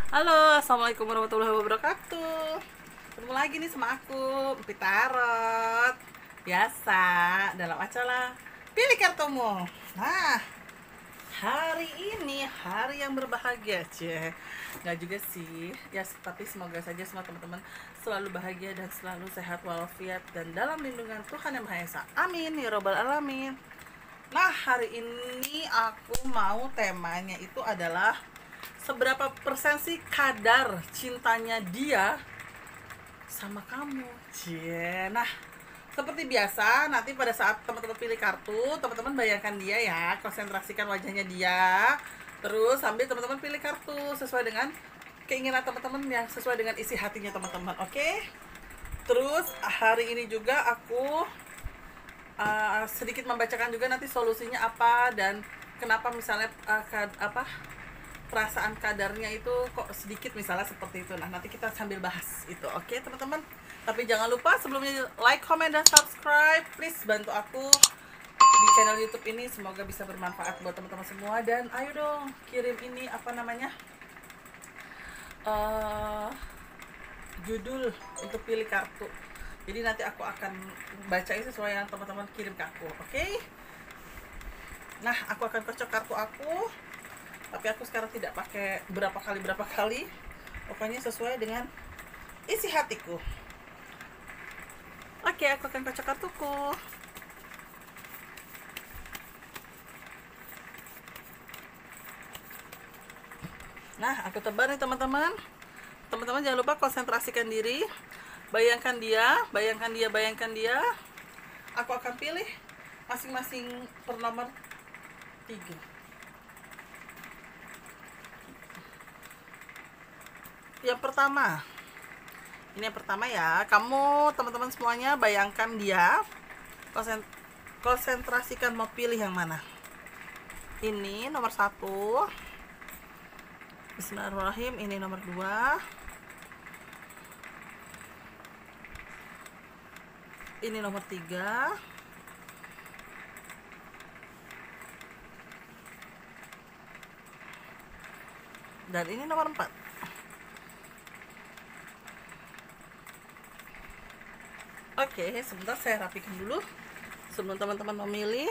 Halo, assalamualaikum warahmatullahi wabarakatuh. Ketemu lagi nih sama aku, Pitarot. Biasa dalam acara pilih kartumu. Nah, hari ini hari yang berbahagia, cie. Nggak juga sih, ya. Tapi semoga saja semua teman-teman selalu bahagia dan selalu sehat walafiat dan dalam lindungan Tuhan yang Maha Esa. Amin ya robbal alamin. Nah, hari ini aku mau temanya itu adalah seberapa persen sih kadar cintanya dia sama kamu. Cie. Nah, seperti biasa nanti pada saat teman-teman pilih kartu, teman-teman bayangkan dia ya, konsentrasikan wajahnya dia. Terus sambil teman-teman pilih kartu sesuai dengan keinginan teman-teman yang sesuai dengan isi hatinya teman-teman. Oke? Terus hari ini juga aku sedikit membacakan juga nanti solusinya apa dan kenapa misalnya perasaan kadarnya itu kok sedikit misalnya seperti itu. Nah, nanti kita sambil bahas itu. Oke, teman-teman. Tapi jangan lupa sebelumnya like, comment, dan subscribe. Please bantu aku di channel YouTube ini, semoga bisa bermanfaat buat teman-teman semua. Dan ayo dong kirim ini apa namanya? Judul untuk pilih kartu. Jadi nanti aku akan bacain sesuai yang teman-teman kirim ke aku. Oke? Nah, aku akan kocok kartu aku. Tapi aku sekarang tidak pakai berapa kali, pokoknya sesuai dengan isi hatiku. Oke, aku akan kocok kartuku. Nah, aku tebar nih teman-teman. Teman-teman jangan lupa konsentrasikan diri. Bayangkan dia, bayangkan dia, bayangkan dia. Aku akan pilih masing-masing per nomor 3. Yang pertama, ini yang pertama ya. Kamu teman-teman semuanya bayangkan dia, konsentrasikan mau pilih yang mana. Ini nomor 1. Bismillahirrahmanirrahim. Ini nomor 2. Ini nomor 3. Dan ini nomor 4. Oke, sebentar saya rapikan dulu sebelum teman-teman memilih.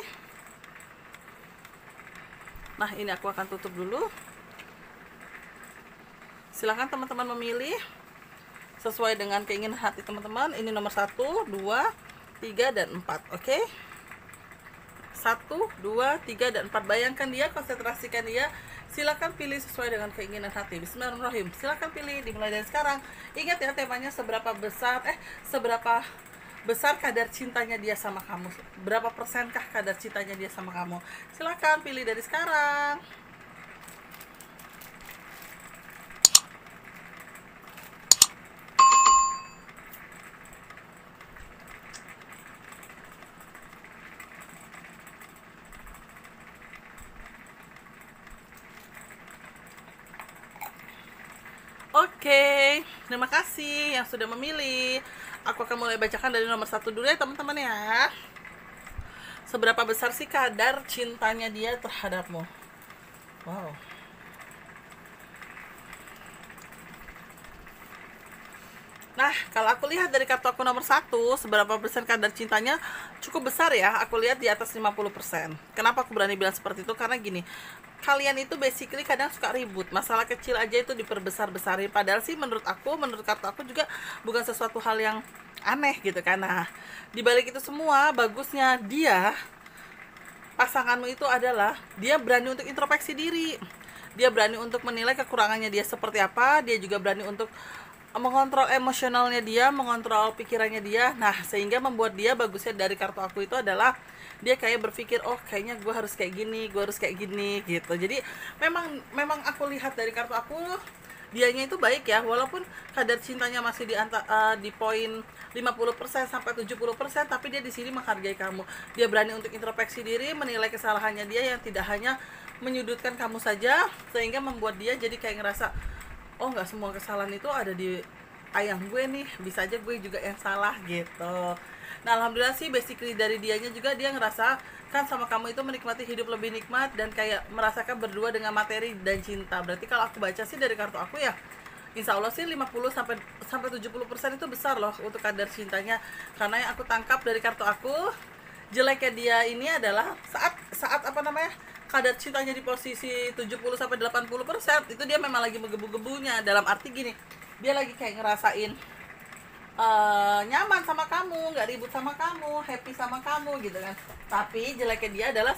Nah, ini aku akan tutup dulu. Silahkan teman-teman memilih sesuai dengan keinginan hati teman-teman. Ini nomor 1, 2, 3, dan 4. Oke? 1, 2, 3, dan 4. Bayangkan dia, konsentrasikan dia. Silakan pilih sesuai dengan keinginan hati. Bismillahirrahmanirrahim. Silakan pilih, dimulai dari sekarang. Ingat ya temanya seberapa besar kadar cintanya dia sama kamu. Berapa persenkah kadar cintanya dia sama kamu? Silakan pilih dari sekarang. Oke, terima kasih yang sudah memilih. Aku akan mulai bacakan dari nomor 1 dulu ya teman-teman ya. Seberapa besar sih kadar cintanya dia terhadapmu? Wow. Nah, kalau aku lihat dari kartu aku nomor 1, seberapa persen kadar cintanya cukup besar ya. Aku lihat di atas 50%. Kenapa aku berani bilang seperti itu? Karena gini, kalian itu basically kadang suka ribut. Masalah kecil aja itu diperbesar-besarin. Padahal sih menurut kartu aku juga bukan sesuatu hal yang aneh gitu kan. Nah, dibalik itu semua, bagusnya dia, pasanganmu itu adalah dia berani untuk introspeksi diri. Dia berani untuk menilai kekurangannya dia seperti apa. Dia juga berani untuk mengontrol emosionalnya dia, mengontrol pikirannya dia. Nah, sehingga membuat dia, bagusnya dari kartu aku itu adalah dia kayak berpikir, oh kayaknya gue harus kayak gini, gue harus kayak gini gitu. Jadi memang aku lihat dari kartu aku, dianya itu baik ya, walaupun kadar cintanya masih di poin 50% sampai 70%, tapi dia di sini menghargai kamu. Dia berani untuk introspeksi diri, menilai kesalahannya dia yang tidak hanya menyudutkan kamu saja, sehingga membuat dia jadi kayak ngerasa, oh nggak semua kesalahan itu ayang gue nih, bisa aja gue juga yang salah gitu. Nah alhamdulillah sih basically dari dianya juga dia ngerasa kan sama kamu itu menikmati hidup lebih nikmat dan kayak merasakan berdua dengan materi dan cinta. Berarti kalau aku baca sih dari kartu aku ya, insya Allah sih 50 sampai 70% itu besar loh untuk kadar cintanya. Karena yang aku tangkap dari kartu aku, jeleknya dia ini adalah saat apa namanya, kadar cintanya di posisi 70 sampai 80%, itu dia memang lagi menggebu-gebunya. Dalam arti gini, dia lagi kayak ngerasain nyaman sama kamu, nggak ribut sama kamu, happy sama kamu gitu kan. Tapi jeleknya dia adalah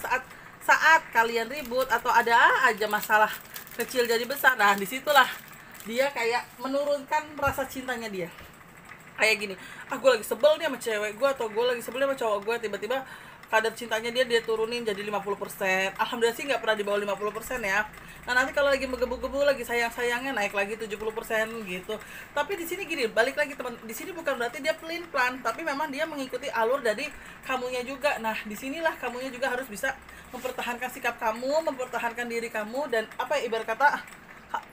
saat kalian ribut atau ada aja masalah kecil jadi besar, nah disitulah dia kayak menurunkan rasa cintanya dia. Kayak gini, gue lagi sebel nih sama cewek gue, atau gue lagi sebel sama cowok gue, tiba-tiba kadar cintanya dia turunin jadi 50%. Alhamdulillah sih nggak pernah di bawah 50% ya. Nah nanti kalau lagi menggebu-gebu, lagi sayang-sayangnya, naik lagi 70% gitu. Tapi di sini gini, balik lagi teman, di sini bukan berarti dia pelin plan, tapi memang dia mengikuti alur dari kamunya juga. Nah disinilah kamunya juga harus bisa mempertahankan sikap kamu, mempertahankan diri kamu, dan apa ya, ibarat kata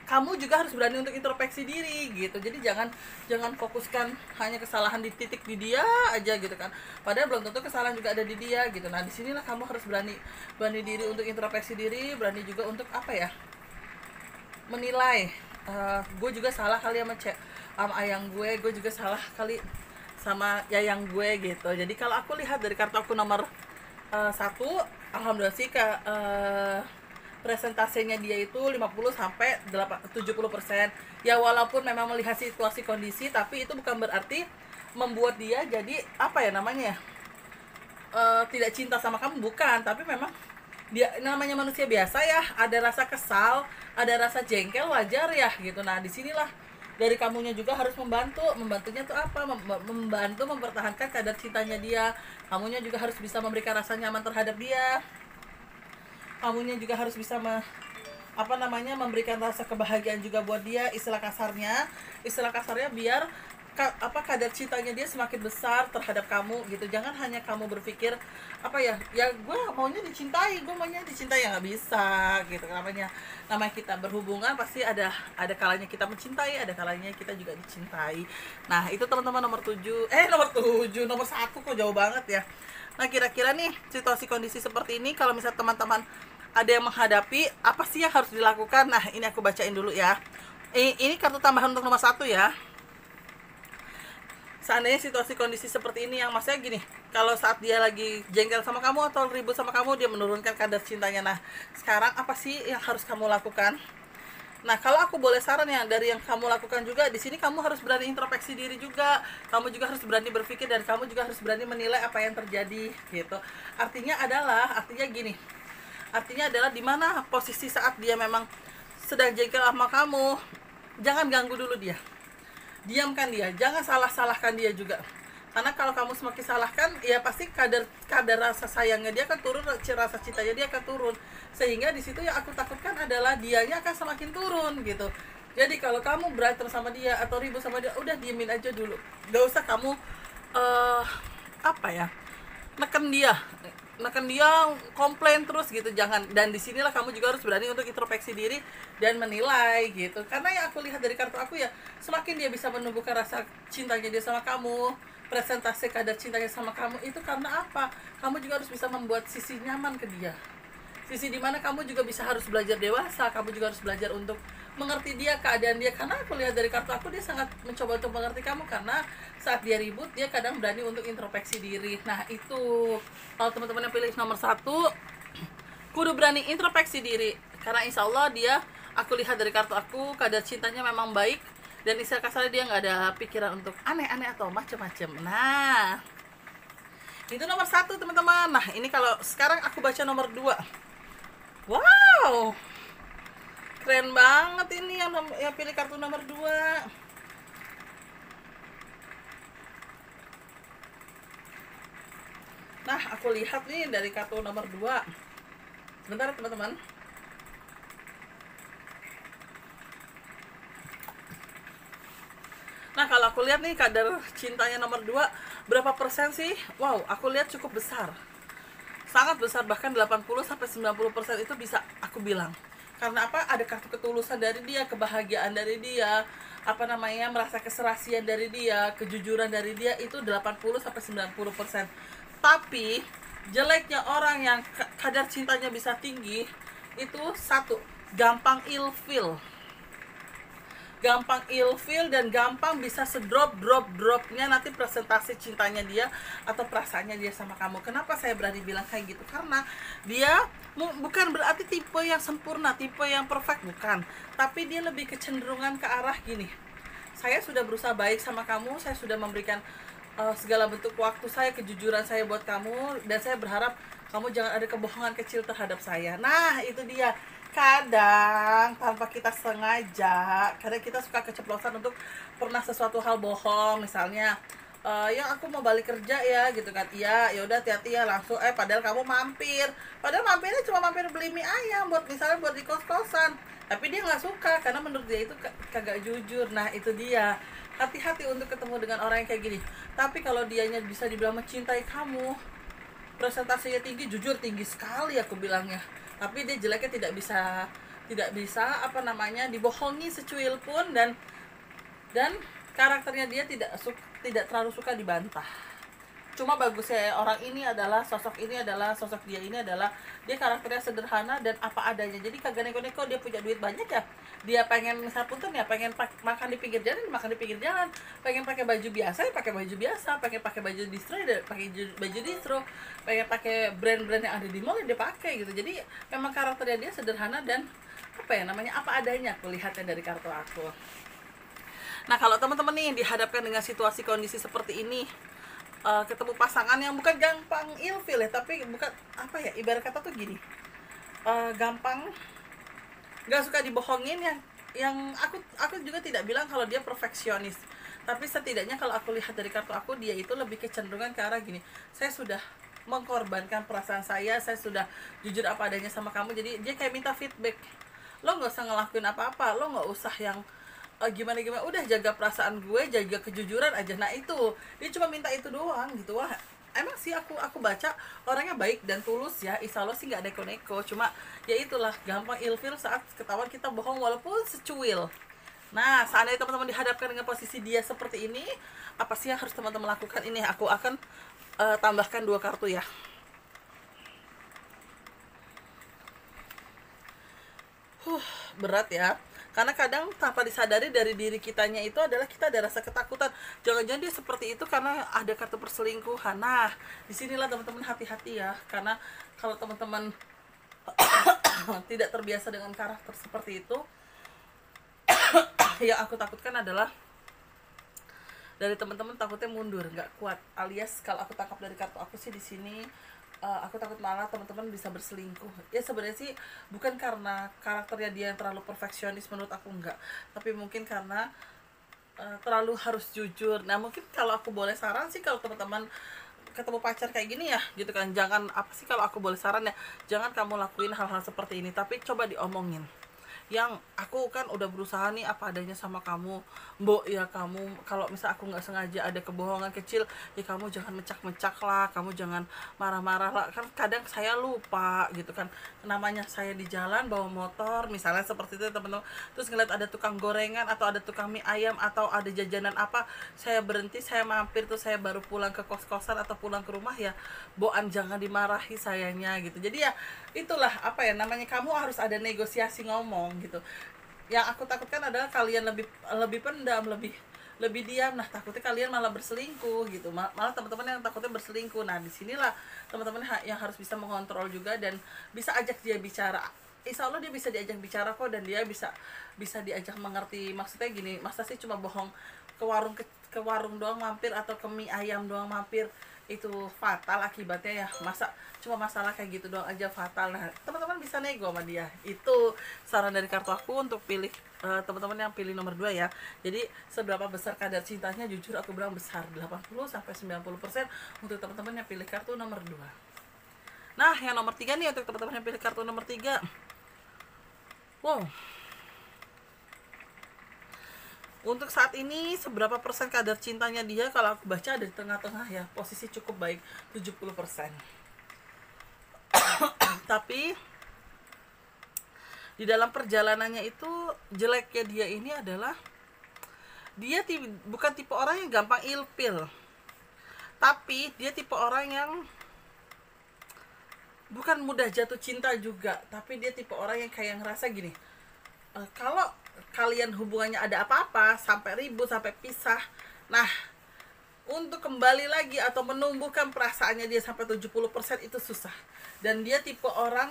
kamu juga harus berani untuk introspeksi diri gitu. Jadi jangan fokuskan hanya kesalahan di titik di dia aja gitu kan, padahal belum tentu kesalahan juga ada di dia gitu. Nah disinilah kamu harus berani diri untuk introspeksi diri, berani juga untuk apa ya, menilai gue juga salah kali sama ayang gue juga salah kali sama yayang gue gitu. Jadi kalau aku lihat dari kartu aku nomor 1, alhamdulillah sih presentasenya dia itu 50 sampai 70%. Ya walaupun memang melihat situasi kondisi, tapi itu bukan berarti membuat dia jadi apa ya namanya ya, tidak cinta sama kamu, bukan. Tapi memang dia namanya manusia biasa ya, ada rasa kesal, ada rasa jengkel, wajar ya gitu. Nah disinilah dari kamunya juga harus membantunya tuh apa, membantu mempertahankan kadar cintanya dia. Kamunya juga harus bisa memberikan rasa nyaman terhadap dia, kamunya juga harus bisa memberikan rasa kebahagiaan juga buat dia. Istilah kasarnya biar kadar cintanya dia semakin besar terhadap kamu gitu. Jangan hanya kamu berpikir apa ya gue maunya dicintai ya, nggak bisa gitu. Namanya kita berhubungan pasti ada kalanya kita mencintai, ada kalanya kita juga dicintai. Nah itu teman-teman nomor 1 kok jauh banget ya. Nah kira-kira nih situasi kondisi seperti ini, kalau misalnya teman-teman ada yang menghadapi, apa sih yang harus dilakukan? Nah ini aku bacain dulu ya. Ini kartu tambahan untuk nomor 1 ya. Seandainya situasi kondisi seperti ini, yang maksudnya gini, kalau saat dia lagi jengkel sama kamu atau ribut sama kamu, dia menurunkan kadar cintanya. Nah sekarang apa sih yang harus kamu lakukan? Nah kalau aku boleh saran ya, dari yang kamu lakukan juga di sini, kamu harus berani introspeksi diri juga. Kamu juga harus berani berpikir, dan kamu juga harus berani menilai apa yang terjadi gitu. Artinya gini, artinya adalah di mana posisi saat dia memang sedang jengkel sama kamu, jangan ganggu dulu dia, diamkan dia, jangan salahkan dia juga. Karena kalau kamu semakin salahkan, ya pasti kadar rasa sayangnya dia akan turun, rasa cintanya dia akan turun. Sehingga di situ yang aku takutkan adalah dianya akan semakin turun gitu. Jadi kalau kamu berantem sama dia atau ribut sama dia, udah diemin aja dulu, gak usah kamu neken dia komplain terus gitu, jangan. Dan disinilah kamu juga harus berani untuk introspeksi diri dan menilai gitu. Karena yang aku lihat dari kartu aku ya, semakin dia bisa menumbuhkan rasa cintanya dia sama kamu, presentasi kadar cintanya sama kamu, itu karena apa? Kamu juga harus bisa membuat sisi nyaman ke dia, sisi dimana kamu juga bisa harus belajar dewasa, kamu juga harus belajar untuk mengerti dia, keadaan dia. Karena aku lihat dari kartu aku, dia sangat mencoba untuk mengerti kamu, karena saat dia ribut, dia kadang berani untuk introspeksi diri. Nah itu, kalau teman-teman yang pilih nomor 1, kudu berani introspeksi diri. Karena insya Allah dia, aku lihat dari kartu aku, kadar cintanya memang baik, dan istilah kasarnya dia nggak ada pikiran untuk aneh-aneh atau macem-macem. Nah itu nomor 1 teman-teman. Nah ini kalau sekarang aku baca nomor 2. Wow, keren banget ini yang pilih kartu nomor 2. Nah aku lihat nih dari kartu nomor 2. Sebentar teman-teman. Nah kalau aku lihat nih kadar cintanya nomor 2 berapa persen sih? Wow, aku lihat cukup besar, sangat besar, bahkan 80-90% itu bisa aku bilang. Karena apa? Ada kartu ketulusan dari dia, kebahagiaan dari dia, merasa keserasian dari dia, kejujuran dari dia itu 80-90%. Tapi jeleknya orang yang kadar cintanya bisa tinggi itu satu, gampang ilfeel dan gampang bisa dropnya nanti presentasi cintanya dia atau perasaannya dia sama kamu. Kenapa saya berani bilang kayak gitu? Karena dia bukan berarti tipe yang sempurna, tipe yang perfect, bukan, tapi dia lebih kecenderungan ke arah gini, saya sudah berusaha baik sama kamu, saya sudah memberikan segala bentuk waktu saya, kejujuran saya buat kamu, dan saya berharap kamu jangan ada kebohongan kecil terhadap saya. Nah itu dia, kadang tanpa kita sengaja, kadang kita suka keceplosan untuk pernah sesuatu hal bohong, misalnya yang aku mau balik kerja ya gitu kan, iya ya udah hati-hati ya, langsung padahal kamu padahal mampirnya cuma mampir beli mie ayam buat misalnya buat di kos-kosan, tapi dia nggak suka karena menurut dia itu kagak jujur. Nah itu dia, hati-hati untuk ketemu dengan orang yang kayak gini. Tapi kalau dianya bisa dibilang mencintai kamu, presentasinya tinggi, jujur tinggi sekali aku bilangnya, tapi dia jeleknya tidak bisa dibohongi secuil pun, dan karakternya dia tidak terlalu suka dibantah. Cuma bagusnya orang ini adalah sosok dia ini adalah dia karakternya sederhana dan apa adanya. Jadi kagak neko-neko, dia punya duit banyak ya, dia pengen misal punten ya, pengen makan di pinggir jalan, pengen pakai baju biasa ya pakai baju biasa, pengen pakai baju distro ya pakai baju distro, pengen pakai brand-brand yang ada di mall ya dia pakai gitu. Jadi memang karakternya dia sederhana dan apa adanya, aku lihatnya dari kartu aku. Nah kalau teman-teman nih dihadapkan dengan situasi kondisi seperti ini, ketemu pasangan yang bukan gampang ilfil ya, tapi bukan ibarat kata tuh gini, gampang gak suka dibohongin, yang aku juga tidak bilang kalau dia perfeksionis, tapi setidaknya kalau aku lihat dari kartu aku, dia itu lebih kecenderungan ke arah gini, saya sudah mengorbankan perasaan saya sudah jujur apa adanya sama kamu, jadi dia kayak minta feedback, lo nggak usah ngelakuin apa-apa, lo nggak usah yang gimana, udah jaga perasaan gue, jaga kejujuran aja. Nah itu dia cuma minta itu doang gitu. Wah emang sih aku baca orangnya baik dan tulus ya, insya Allah sih nggak neko-neko, cuma ya itulah gampang ilfil saat ketahuan kita bohong walaupun secuil. Nah seandainya teman-teman dihadapkan dengan posisi dia seperti ini, apa sih yang harus teman-teman lakukan? Ini aku akan tambahkan 2 kartu ya. Berat ya, karena kadang tanpa disadari dari diri kitanya itu adalah kita ada rasa ketakutan, jangan-jangan dia seperti itu karena ada kartu perselingkuhan. Nah disinilah teman-teman hati-hati ya, karena kalau teman-teman tidak terbiasa dengan karakter seperti itu, yang aku takutkan adalah dari teman-teman takutnya mundur, nggak kuat, alias kalau aku tangkap dari kartu aku sih di sini, aku takut malah teman-teman bisa berselingkuh. Ya sebenarnya sih bukan karena karakternya dia yang terlalu perfeksionis, menurut aku enggak, tapi mungkin karena terlalu harus jujur. Nah mungkin kalau aku boleh saran sih, kalau teman-teman ketemu pacar kayak gini ya gitu kan, jangan kalau aku boleh saran ya, jangan kamu lakuin hal-hal seperti ini, tapi coba diomongin. Yang aku kan udah berusaha nih apa adanya sama kamu, Mbok, ya kamu kalau misal aku nggak sengaja ada kebohongan kecil, ya kamu jangan mencak-mencak lah, kamu jangan marah-marah lah, kan kadang saya lupa gitu kan, namanya saya di jalan bawa motor misalnya seperti itu teman-teman, terus ngeliat ada tukang gorengan atau ada tukang mie ayam atau ada jajanan apa, saya berhenti, saya mampir, tuh saya baru pulang ke kos-kosan atau pulang ke rumah, ya Boan jangan dimarahi sayanya gitu. Jadi ya itulah namanya kamu harus ada negosiasi ngomong gitu. Yang aku takutkan adalah kalian lebih pendam, lebih diam. Nah takutnya kalian malah berselingkuh gitu, malah teman-teman yang takutnya berselingkuh. Nah disinilah teman-teman yang harus bisa mengontrol juga dan bisa ajak dia bicara. Insya Allah dia bisa diajak bicara kok, dan dia bisa diajak mengerti. Maksudnya gini, masa sih cuma bohong ke warung doang mampir, atau ke mie ayam doang mampir itu fatal akibatnya ya, masa cuma masalah kayak gitu doang aja fatal. Nah teman-teman bisa nego sama dia. Itu saran dari kartu aku untuk pilih teman-teman yang pilih nomor 2 ya. Jadi seberapa besar kadar cintanya, jujur aku bilang besar, 80-90% untuk teman-teman yang pilih kartu nomor 2. Nah yang nomor 3 nih, untuk teman-teman yang pilih kartu nomor 3, wow, untuk saat ini seberapa persen kadar cintanya dia, kalau aku baca ada di tengah-tengah ya, posisi cukup baik, 70%. Tapi di dalam perjalanannya itu jeleknya dia ini adalah dia bukan tipe orang yang gampang ilfil, tapi dia tipe orang yang bukan mudah jatuh cinta juga, tapi dia tipe orang yang kayak ngerasa gini, kalau kalian hubungannya ada apa-apa, sampai ribut, sampai pisah, nah untuk kembali lagi atau menumbuhkan perasaannya dia sampai 70% itu susah. Dan dia tipe orang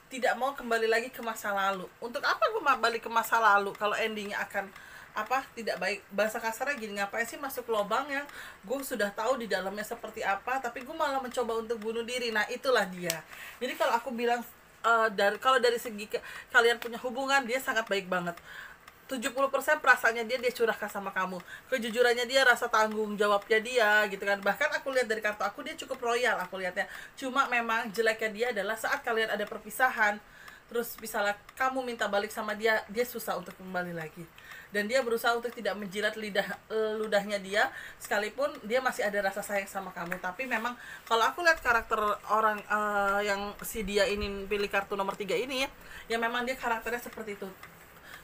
tidak mau kembali lagi ke masa lalu. Untuk apa gue balik ke masa lalu kalau endingnya akan tidak baik? Bahasa kasarnya gini, ngapain sih masuk lubang yang gue sudah tahu di dalamnya seperti apa, tapi gue malah mencoba untuk bunuh diri. Nah itulah dia. Jadi kalau aku bilang kalau dari segi kalian punya hubungan, dia sangat baik banget. 70% perasaannya dia curahkan sama kamu, kejujurannya dia, rasa tanggung jawabnya dia gitu kan. Bahkan aku lihat dari kartu aku, dia cukup royal aku lihatnya. Cuma memang jeleknya dia adalah saat kalian ada perpisahan, terus misalnya kamu minta balik sama dia, dia susah untuk kembali lagi. Dan dia berusaha untuk tidak menjilat ludahnya dia, sekalipun dia masih ada rasa sayang sama kamu. Tapi memang kalau aku lihat karakter orang yang si dia ini pilih kartu nomor 3 ini ya memang dia karakternya seperti itu.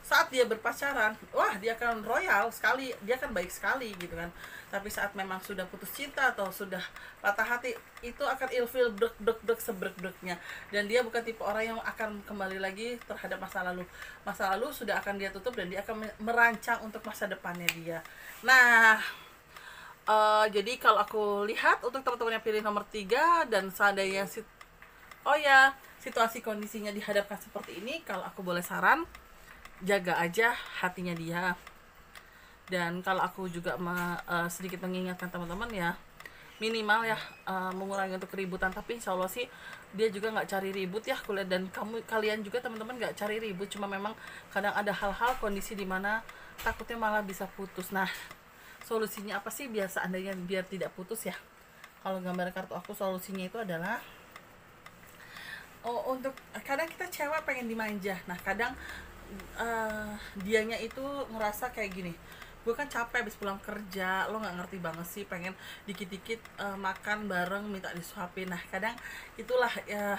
Saat dia berpacaran, wah dia akan royal sekali, dia akan baik sekali gitu kan. Tapi saat memang sudah putus cinta atau sudah patah hati, itu akan ilfil, brek sebrek-breknya. Dan dia bukan tipe orang yang akan kembali lagi terhadap masa lalu. Masa lalu sudah akan dia tutup dan dia akan merancang untuk masa depannya dia. Nah, jadi kalau aku lihat untuk teman-teman yang pilih nomor 3 dan seandainya situasi kondisinya dihadapkan seperti ini, kalau aku boleh saran, jaga aja hatinya dia. Dan kalau aku juga sedikit mengingatkan teman-teman ya, minimal ya mengurangi untuk keributan. Tapi insya Allah sih dia juga nggak cari ribut ya kuliah, dan kalian juga teman-teman nggak cari ribut, cuma memang kadang ada hal-hal kondisi dimana takutnya malah bisa putus. Nah solusinya apa sih biasa andainya biar tidak putus ya? Kalau gambar kartu aku, solusinya itu adalah untuk kadang kita cewek pengen dimanja. Nah kadang dianya itu ngerasa kayak gini, gue kan capek habis pulang kerja, lo nggak ngerti banget sih, pengen dikit-dikit makan bareng, minta disuapin. Nah kadang itulah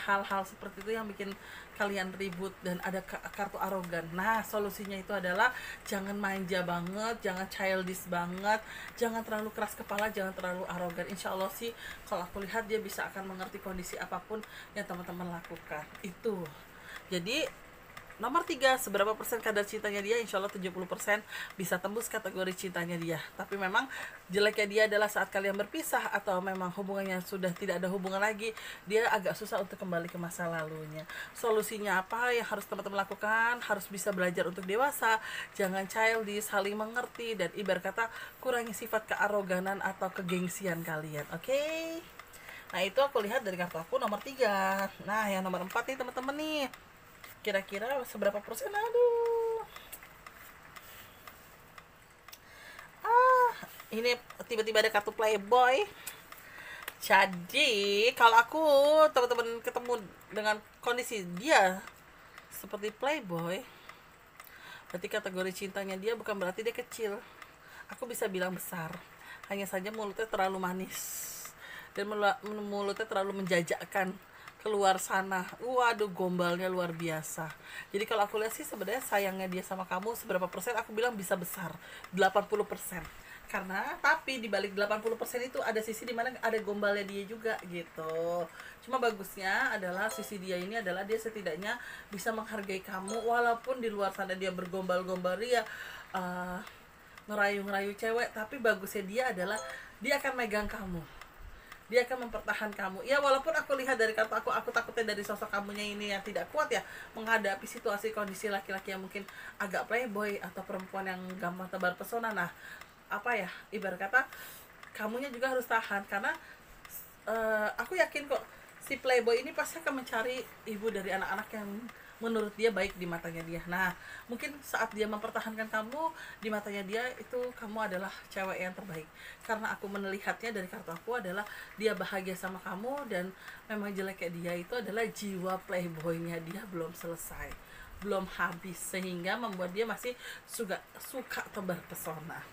hal-hal seperti itu yang bikin kalian ribut dan ada kartu arogan. Nah solusinya itu adalah jangan manja banget, jangan childish banget, jangan terlalu keras kepala, jangan terlalu arogan. Insya Allah sih kalau aku lihat dia bisa akan mengerti kondisi apapun yang teman-teman lakukan itu. Jadi nomor 3, seberapa persen kadar cintanya dia? Insya Allah 70% bisa tembus kategori cintanya dia. Tapi memang jeleknya dia adalah saat kalian berpisah atau memang hubungannya sudah tidak ada hubungan lagi, dia agak susah untuk kembali ke masa lalunya. Solusinya apa yang harus teman-teman lakukan? Harus bisa belajar untuk dewasa, jangan childish, saling mengerti, dan ibarat kata kurangi sifat kearoganan atau kegengsian kalian. Oke? Nah itu aku lihat dari kartu aku nomor 3. Nah yang nomor 4 nih teman-teman nih, kira-kira seberapa persen? Ini tiba-tiba ada kartu playboy. Jadi kalau aku teman-teman ketemu dengan kondisi dia seperti playboy, berarti kategori cintanya dia bukan berarti dia kecil, aku bisa bilang besar. Hanya saja mulutnya terlalu manis dan mulutnya terlalu menjajakkan keluar sana. Waduh, gombalnya luar biasa. Jadi kalau aku lihat sih sebenarnya sayangnya dia sama kamu seberapa persen, aku bilang bisa besar, 80%. Karena tapi di balik 80% itu ada sisi dimana ada gombalnya dia juga gitu. Cuma bagusnya adalah sisi dia ini adalah dia setidaknya bisa menghargai kamu walaupun di luar sana dia bergombal-gombal, dia ngerayu-ngerayu cewek, tapi bagusnya dia adalah dia akan megang kamu, dia akan mempertahankan kamu. Ya walaupun aku lihat dari kartu aku takutnya dari sosok kamunya ini yang tidak kuat ya menghadapi situasi kondisi laki-laki yang mungkin agak playboy atau perempuan yang gampang tebar pesona. Nah ibarat kata kamunya juga harus tahan, karena aku yakin kok si playboy ini pasti akan mencari ibu dari anak-anak yang menurut dia baik di matanya dia. Nah mungkin saat dia mempertahankan kamu, di matanya dia itu kamu adalah cewek yang terbaik. Karena aku melihatnya dari kartu aku adalah dia bahagia sama kamu, dan memang jeleknya dia itu adalah jiwa playboynya dia belum selesai, belum habis, sehingga membuat dia masih suka tebar pesona.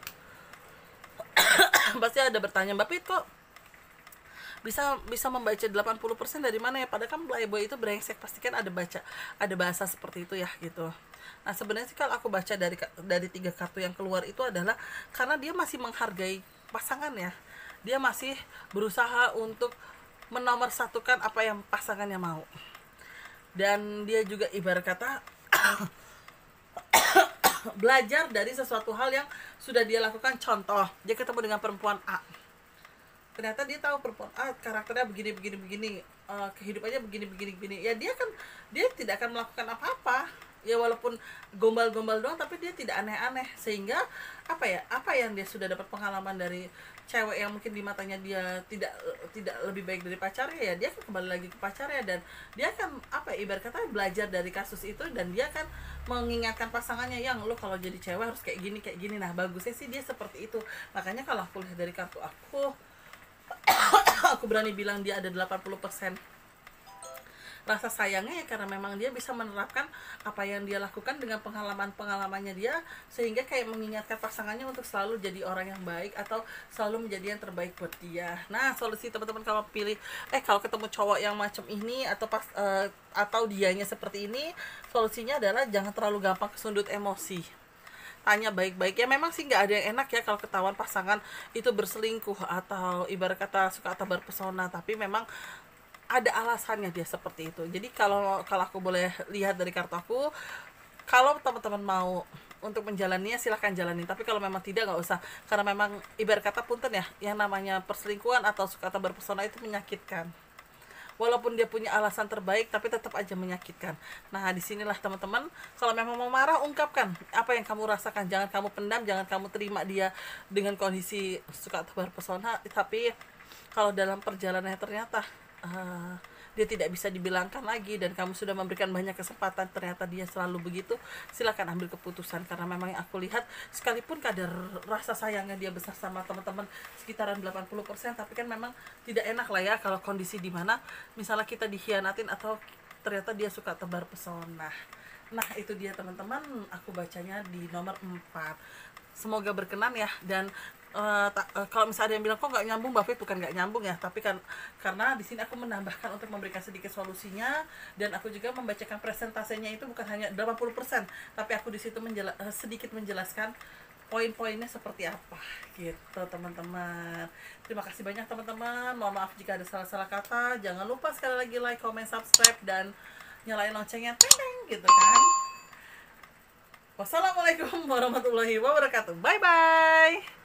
Pasti ada bertanya, Mbak Pit kok bisa membaca 80% dari mana ya? Padahal kan playboy itu brengsek, pasti kan ada bahasa seperti itu ya gitu. Nah sebenarnya sih kalau aku baca dari 3 kartu yang keluar itu adalah karena dia masih menghargai pasangan ya, dia masih berusaha untuk menomorsatukan apa yang pasangannya mau, dan dia juga ibarat kata belajar dari sesuatu hal yang sudah dia lakukan. Contoh, dia ketemu dengan perempuan A, ternyata dia tahu perempuan A karakternya begini begini begini, kehidupannya begini begini begini, ya dia tidak akan melakukan apa-apa ya, walaupun gombal-gombal doang, tapi dia tidak aneh-aneh. Sehingga apa yang dia sudah dapat pengalaman dari cewek yang mungkin di matanya dia tidak lebih baik dari pacarnya, ya dia akan kembali lagi ke pacarnya, dan dia akan ibarat kata belajar dari kasus itu, dan dia akan mengingatkan pasangannya, yang lo kalau jadi cewek harus kayak gini kayak gini. Nah bagusnya sih dia seperti itu. Makanya kalau aku lihat dari kartu aku berani bilang dia ada 80% rasa sayangnya, ya karena memang dia bisa menerapkan apa yang dia lakukan dengan pengalamannya dia, sehingga kayak mengingatkan pasangannya untuk selalu jadi orang yang baik atau selalu menjadi yang terbaik buat dia. Nah solusi teman-teman kalau pilih kalau ketemu cowok yang macam ini, atau dianya seperti ini, solusinya adalah jangan terlalu gampang kesundut emosi. Tanya baik-baik. Ya memang sih nggak ada yang enak ya kalau ketahuan pasangan itu berselingkuh atau ibarat kata suka tebar pesona, tapi memang ada alasannya dia seperti itu. Jadi kalau aku boleh lihat dari kartu aku, kalau teman-teman mau untuk menjalaninya silahkan jalani, tapi kalau memang tidak, nggak usah, karena memang ibarat kata punten ya, yang namanya perselingkuhan atau suka tebar pesona itu menyakitkan. Walaupun dia punya alasan terbaik, tapi tetap aja menyakitkan. Nah disinilah teman-teman, kalau memang mau marah, ungkapkan apa yang kamu rasakan, jangan kamu pendam, jangan kamu terima dia dengan kondisi suka tebar pesona, tapi kalau dalam perjalanannya ternyata dia tidak bisa dibilangkan lagi, dan kamu sudah memberikan banyak kesempatan, ternyata dia selalu begitu, silakan ambil keputusan. Karena memang yang aku lihat, sekalipun kadar rasa sayangnya dia besar sama teman-teman sekitaran 80%, tapi kan memang tidak enak lah ya kalau kondisi dimana misalnya kita dikhianatin atau ternyata dia suka tebar pesona. Nah itu dia teman-teman, aku bacanya di nomor 4. Semoga berkenan ya. Dan kalau misalnya ada yang bilang kok nggak nyambung Mbak Fit, bukan nggak nyambung ya, tapi karena di sini aku menambahkan untuk memberikan sedikit solusinya, dan aku juga membacakan presentasenya itu bukan hanya 80%, tapi aku di situ sedikit menjelaskan poin-poinnya seperti apa gitu teman-teman. Terima kasih banyak teman-teman, mohon maaf jika ada salah-salah kata. Jangan lupa sekali lagi like, comment, subscribe, dan nyalain loncengnya teng gitu kan. Wassalamualaikum warahmatullahi wabarakatuh. Bye bye.